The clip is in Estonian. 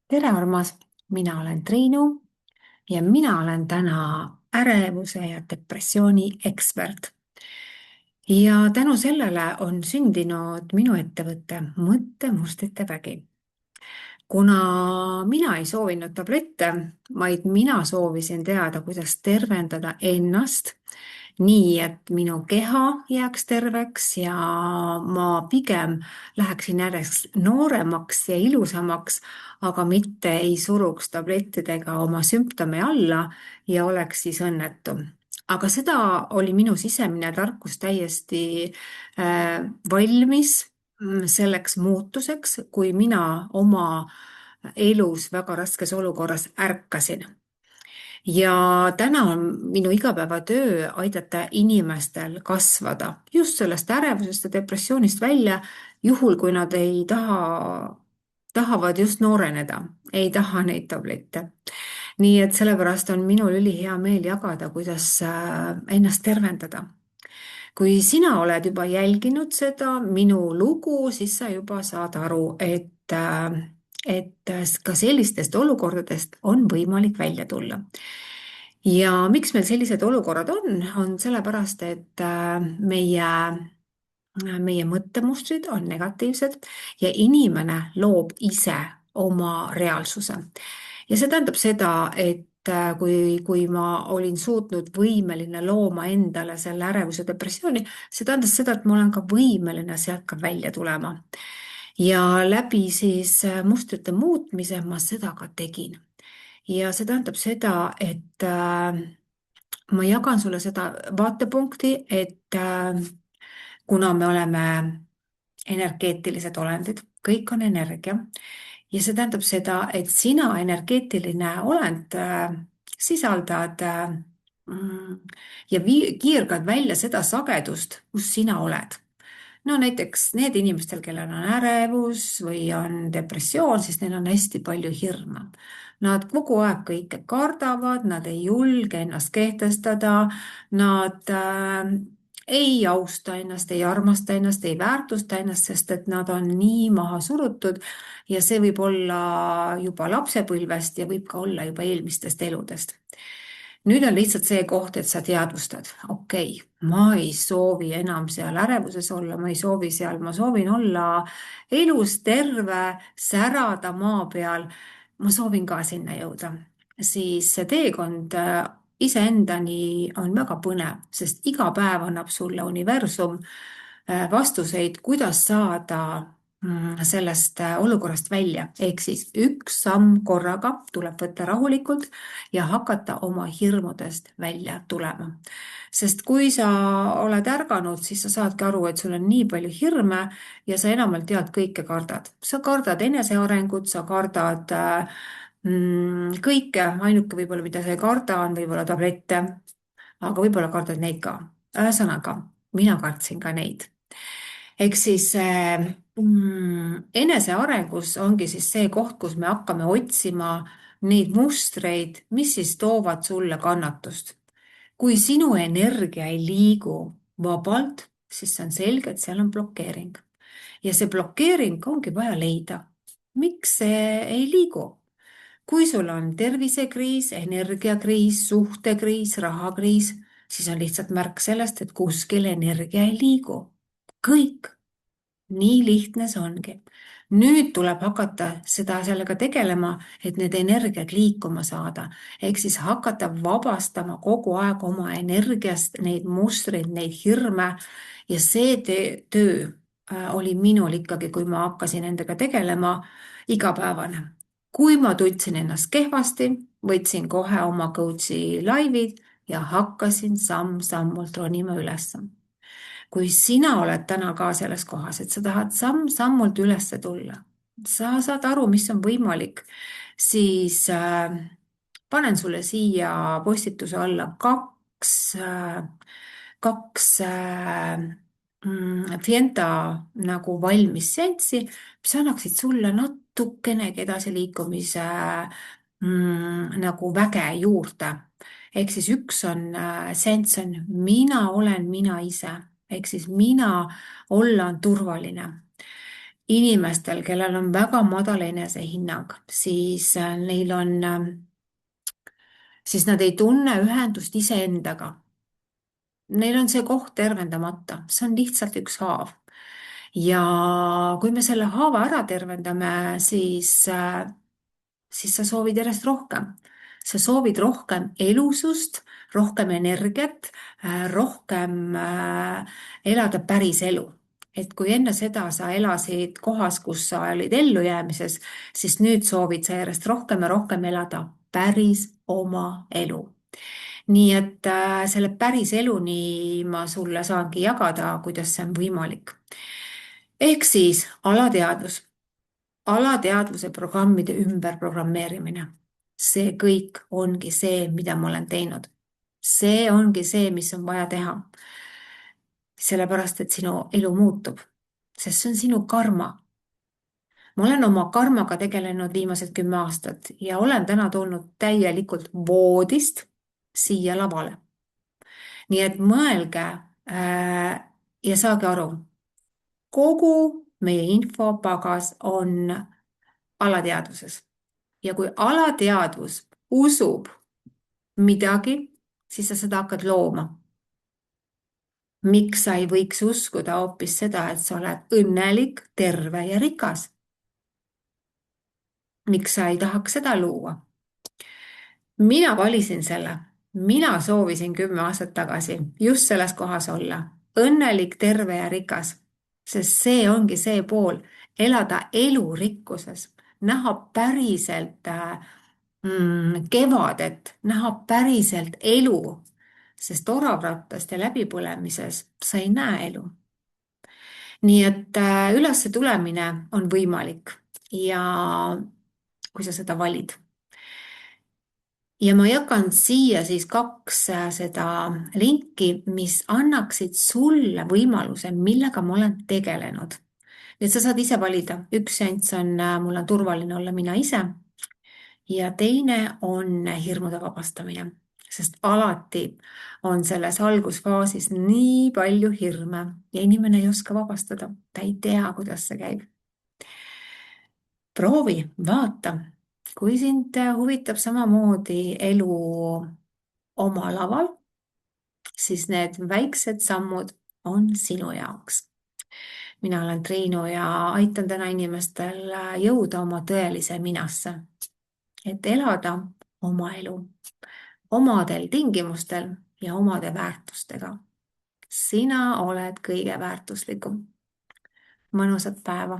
Tere, armas! Mina olen Triinu ja mina olen täna ärevuse ja depressiooni ekspert. Ja tänu sellele on sündinud minu ettevõte Mõttemustrite vägi. Kuna mina ei soovinud tablette, vaid mina soovisin teada, kuidas tervendada ennast nii, et minu keha jääks terveks ja ma pigem läheksin järjest nooremaks ja ilusamaks, aga mitte ei suruks tablettidega oma sümptome alla ja oleks siis õnnetu. Aga seda oli minu sisemine tarkus täiesti valmis selleks muutuseks, kui mina oma elus väga raskes olukorras ärkasin. Ja täna on minu igapäevatöö aidata inimestel kasvada just sellest ärevusest ja depressioonist välja, juhul kui nad ei tahavad just nooreneda, ei taha neid tablette. Nii et sellepärast on minul ülihea meel jagada, kuidas ennast tervendada. Kui sina oled juba jälginud seda minu lugu, siis sa juba saad aru, et ka sellistest olukordadest on võimalik välja tulla. Ja miks meil sellised olukorrad on sellepärast, et meie mõttemustrid on negatiivsed ja inimene loob ise oma reaalsuse. Ja see tähendab seda, et kui ma olin suutnud võimeline looma endale selle ärevuse depressiooni, see tähendas seda, et ma olen ka võimeline sealt ka välja tulema. Ja läbi siis mustrite muutmise ma seda ka tegin. Ja see tähendab seda, et ma jagan sulle seda vaatepunkti, et kuna me oleme energeetilised olendid, kõik on energia, ja see tähendab seda, et sina energeetiline olend sisaldad ja kiirgad välja seda sagedust, kus sina oled. No näiteks need inimestel, kellel on ärevus või on depressioon, siis neil on hästi palju hirme. Nad kogu aeg kõike kardavad, nad ei julge ennast kehtestada, nad ei austa ennast, ei armasta ennast, ei väärtusta ennast, sest et nad on nii maha surutud ja see võib olla juba lapsepõlvest ja võib ka olla juba eelmistest eludest. Nüüd on lihtsalt see koht, et sa teadvustad, okei, ma ei soovi enam seal ärevuses olla, ma ei soovi seal, ma soovin olla elus, terve, särada maa peal. Ma soovin ka sinna jõuda. Siis see teekond iseendani on väga põnev, sest iga päev annab sulle universum vastuseid, kuidas saada sellest olukorrast välja. Ehk siis üks samm korraga tuleb võtta rahulikult ja hakata oma hirmudest välja tulema. Sest kui sa oled ärganud, siis sa saadki aru, et sul on nii palju hirme ja sa enamalt tead kõike kardad. Sa kardad enesearengut, sa kardad kõike, ainuke võib-olla, mida sa ei karda, on võib-olla tablette, aga võib-olla kardad neid ka. Ühesõnaga, mina kartsin ka neid. Ehk siis enesearengus ongi siis see koht, kus me hakkame otsima neid mustreid, mis siis toovad sulle kannatust. Kui sinu energia ei liigu vabalt, siis see on selge, et seal on blokeering. Ja see blokeering ongi vaja leida. Miks see ei liigu? Kui sul on tervisekriis, energiakriis, suhtekriis, rahakriis, siis on lihtsalt märk sellest, et kuskil energia ei liigu. Kõik. Nii lihtne see ongi. Nüüd tuleb hakata sellega tegelema, et need energiad liikuma saada. Ehk siis hakata vabastama kogu aeg oma energiast neid mustreid, neid hirme. Ja see töö oli minul ikkagi, kui ma hakkasin nendega tegelema, igapäevane. Kui ma tundsin ennast kehvasti, võtsin kohe oma coach'i laivid ja hakkasin samm-sammult ronima ülesse. Kui sina oled täna ka selles kohas, et sa tahad samm-sammult üles tulla, sa saad aru, mis on võimalik, siis panen sulle siia postituse alla kaks Fienta nagu valmis seanssi, mis annaksid sulle natukenegi edasiliikumise nagu väge juurde. Ehk siis üks on seanss on mina olen mina ise. Ehk siis mina olla on turvaline. inimestel, kellel on väga madal enesehinnang, siis siis nad ei tunne ühendust iseendaga. Neil on see koht tervendamata, see on lihtsalt üks haav. ja kui me selle haava ära tervendame, siis sa soovid järjest rohkem. Sa soovid rohkem elusust, rohkem energiat, rohkem elada päris elu. Et kui enne seda sa elasid kohas, kus sa olid ellujäämises, siis nüüd soovid sa järjest rohkem ja rohkem elada päris oma elu. Nii et selle päris eluni ma sulle saangi jagada, kuidas see on võimalik. Ehk siis alateadvuse programmide ümberprogrammeerimine. See kõik ongi see, mida ma olen teinud. See ongi see, mis on vaja teha. Sellepärast, et sinu elu muutub, sest see on sinu karma. Ma olen oma karmaga tegelenud viimased 10 aastat ja olen täna tulnud täielikult voodist siia lavale. Nii et mõelge ja saage aru, kogu meie infopagas on alateadvuses. Ja kui alateadvus usub midagi, siis sa seda hakkad looma. Miks sa ei võiks uskuda hoopis seda, et sa oled õnnelik, terve ja rikas? Miks sa ei tahaks seda luua? Mina valisin selle. Mina soovisin 10 aastat tagasi just selles kohas olla. Õnnelik, terve ja rikas. Sest see ongi see pool, elada elurikkuses, näha päriselt kevadet, näha päriselt elu, sest oravrattast ja läbipõlemises sa ei näe elu. Nii et ülesse tulemine on võimalik ja kui sa seda valid. Ja ma jagan siia siis 2 seda linki, mis annaksid sulle võimaluse, millega ma olen tegelenud. Nii et sa saad ise valida. Üks seanss on, mul on turvaline olla mina ise. Ja teine on hirmude vabastamine, sest alati on selles algusfaasis nii palju hirme ja inimene ei oska vabastada. Ta ei tea, kuidas see käib. Proovi, vaata, kui sind huvitab samamoodi elu oma laval, siis need väiksed sammud on sinu jaoks. Mina olen Triinu ja aitan täna inimestel jõuda oma tõelise minasse, et elada oma elu omadel tingimustel ja omade väärtustega. Sina oled kõige väärtuslikum. Mõnusat päeva!